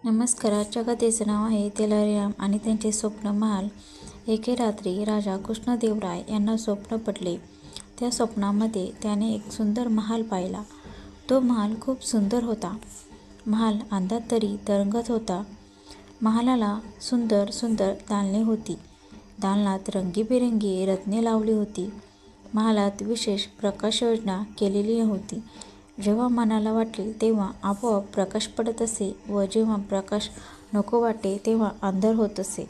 नमस्कार. आजच्या कथेचं नाव आहे तेलारीराम आणि त्यांचे स्वप्न महाल. एके रात्री राजा कृष्णदेवराय यांना स्वप्न पडले. त्या स्वप्नामध्ये त्याने एक सुंदर महाल पाहिला. तो महाल खूप सुंदर होता. महाल अंधात तरी तरंगत होता. महालाला सुंदर सुंदर दालने होती. दालनात रंगीबेरंगी रत्ने लावली होती. महालात विशेष प्रकाशयोजना केलेली होती. जेव्हा मनाला वाटेल तेव्हा आपोआप प्रकाश पडत असे व जेव्हा प्रकाश नको वाटे तेव्हा अंधार होत असे.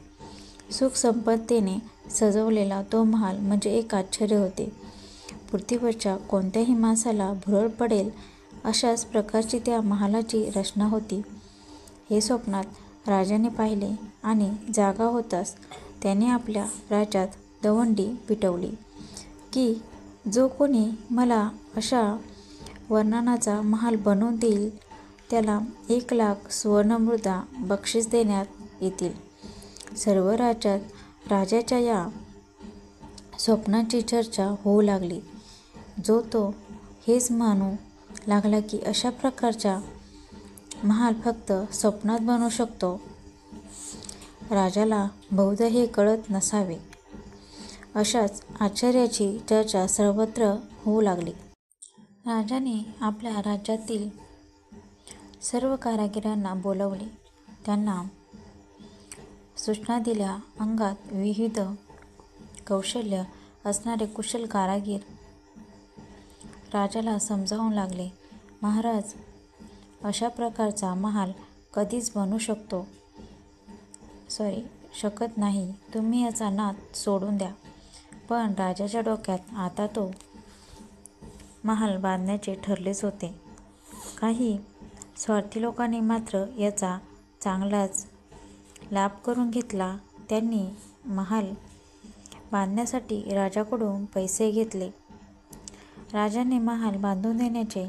सुख संपत्तीने सजवलेला तो महाल म्हणजे एक आश्चर्य होते. पृथ्वीवरच्या कोणत्याही माणसाला भुरळ पडेल अशाच प्रकारची त्या महालाची रचना होती. हे स्वप्नात राजाने पाहिले आणि जागा होताच त्याने आपल्या राज्यात दवंडी पिटवली की जो कोणी मला अशा वर्णनाचा महाल बनवून देईल त्याला 1,00,000 सुवर्णमुद्रा बक्षीस देण्यात येतील. सर्व राज्यात राजाच्या या स्वप्नाची चर्चा होऊ लागली. जो तो हेच म्हणू लागला की अशा प्रकारचा महाल फक्त स्वप्नात बनवू शकतो. राजाला बहुधा हे कळत नसावे. अशाच आश्चर्याची चर्चा सर्वत्र होऊ लागली. राजाने आपल्या राज्यातील सर्व कारागिरांना बोलावले. त्यांना सूचना दिल्या. अंगात विविध कौशल्य असणारे कुशल कारागीर राजाला समजावून लागले. महाराज, अशा प्रकारचा महाल कधीच बनवू शकत नाही. तुम्ही याचा नाद सोडून द्या. पण राजाच्या डोक्यात आता तो महाल बांधण्याचे ठरलेच होते. काही स्वार्थी लोकांनी मात्र याचा चांगलाच लाभ करून घेतला. त्यांनी महाल बांधण्यासाठी राजाकडून पैसे घेतले. राजाने महाल बांधून देण्याचे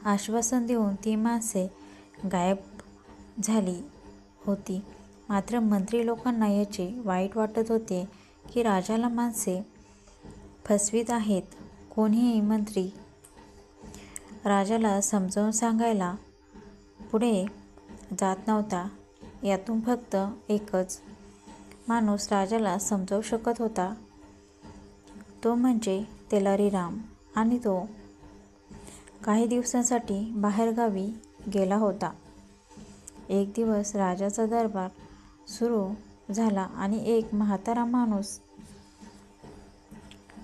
आश्वासन देऊन ती माणसे गायब झाली होती. मात्र मंत्री लोकांना याचे वाईट वाटत होते की राजाला माणसे फसवीत आहेत. कोणीही मंत्री राजाला समजावून सांगायला पुढे जात नव्हता. यातून फक्त एकच माणूस राजाला समजावू शकत होता. तो म्हणजे तेलारीराम आणि तो काही दिवसांसाठी बाहेरगावी गेला होता. एक दिवस राजाचा दरबार सुरू झाला आणि एक म्हातारा माणूस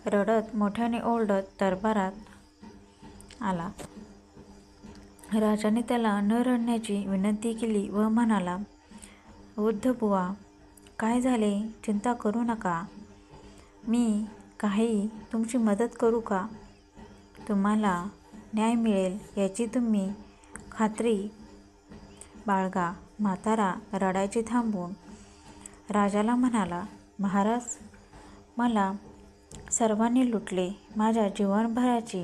रडत मोठ्याने ओरडत दरबारात आला. राजाने त्याला न रडण्याची विनंती केली व म्हणाला, वृद्ध बुवा, काय झाले? चिंता करू नका. मी काही तुमची मदत करू का? तुम्हाला न्याय मिळेल याची तुम्ही खात्री बाळगा. म्हातारा रडायचे थांबवून राजाला म्हणाला, महाराज, मला सर्वांनी लुटले. माझ्या जीवनभराची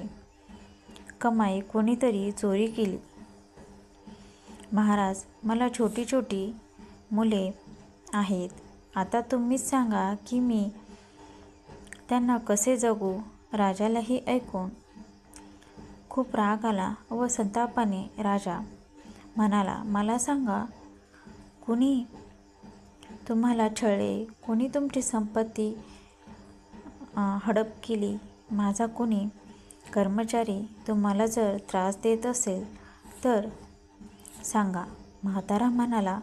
कमाई कोणीतरी चोरी केली. महाराज, मला छोटी छोटी मुले आहेत. आता तुम्हीच सांगा की मी त्यांना कसे जगू? राजाला हे ऐकून खूप राग आला व संतापाने राजा म्हणाला, मला सांगा, कुणी तुम्हाला छळले? कुणी तुमची संपत्ती हडप केली? माझा कुणी कर्मचारी तुम्हाला जर त्रास देत असेल तर सांगा. म्हातारा म्हणाला,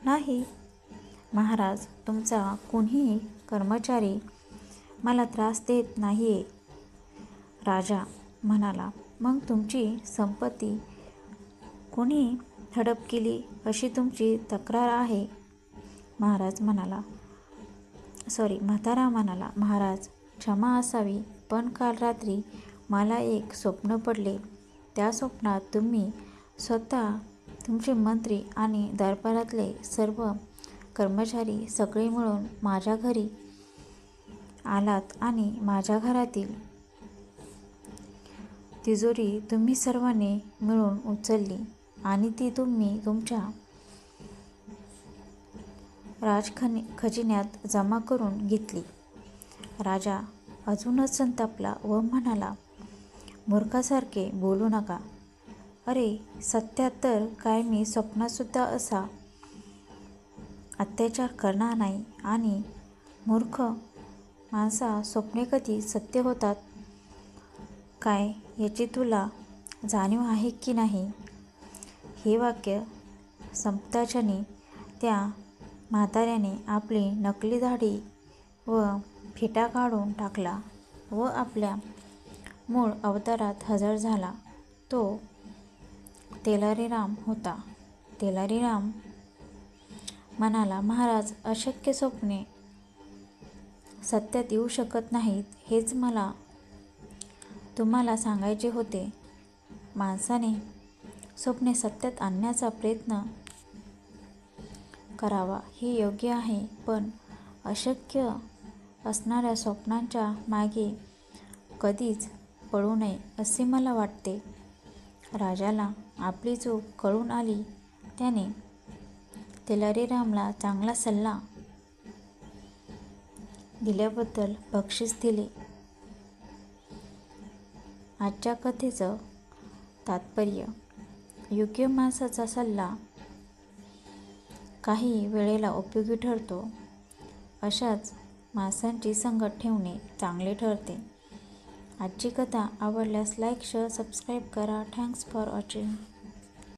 नाही महाराज, तुमचा कुणीही कर्मचारी मला त्रास देत नाहीये. राजा म्हणाला, मग तुमची संपत्ती कुणी हडप केली अशी तुमची तक्रार आहे? म्हातारा म्हणाला, महाराज, क्षमा असावी, पण काल रात्री मला एक स्वप्न पडले. त्या स्वप्नात तुम्ही स्वतः, तुमचे मंत्री आणि दरबारातले सर्व कर्मचारी सगळे मिळून माझ्या घरी आलात आणि माझ्या घरातील तिजोरी तुम्ही सर्वांनी मिळून उचलली आणि ती तुम्ही तुमच्या राजखजिन्यात जमा करून घेतली. राजा अजूनच संतापला व म्हणाला, मूर्खासारखे बोलू नका. अरे सत्यात तर काय मी स्वप्नातसुद्धा असा अत्याचार करणार नाही. आणि मूर्ख माणसा, स्वप्ने कधी सत्य होतात काय याची तुला जाणीव आहे की नाही? हे वाक्य संपताक्षणी त्या म्हाताऱ्याने आपली नकली दाढी व फेटा काढून टाकला व आपल्या मूळ अवतारात हजर झाला. तो तेलारीराम होता. तेलारीराम म्हणाला, महाराज, अशक्य स्वप्ने सत्यात येऊ शकत नाहीत हेच मला तुम्हाला सांगायचे होते. माणसाने स्वप्ने सत्यात आणण्याचा प्रयत्न करावा हे योग्य आहे, पण अशक्य असणाऱ्या स्वप्नांच्या मागे कधीच पडू नये असे मला वाटते. राजाला आपली चूक कळून आली. त्याने तेलारीरामला चांगला सल्ला दिल्याबद्दल बक्षीस दिले. आजच्या कथेचं तात्पर्य: योग्य माणसाचा सल्ला काही वेळेला उपयोगी ठरतो. अशाच माणसांची संगत ठेवणे चांगले ठरते. आजची कथा आवडल्यास लाईक, शेअर, सबस्क्राईब करा. Thanks for watching.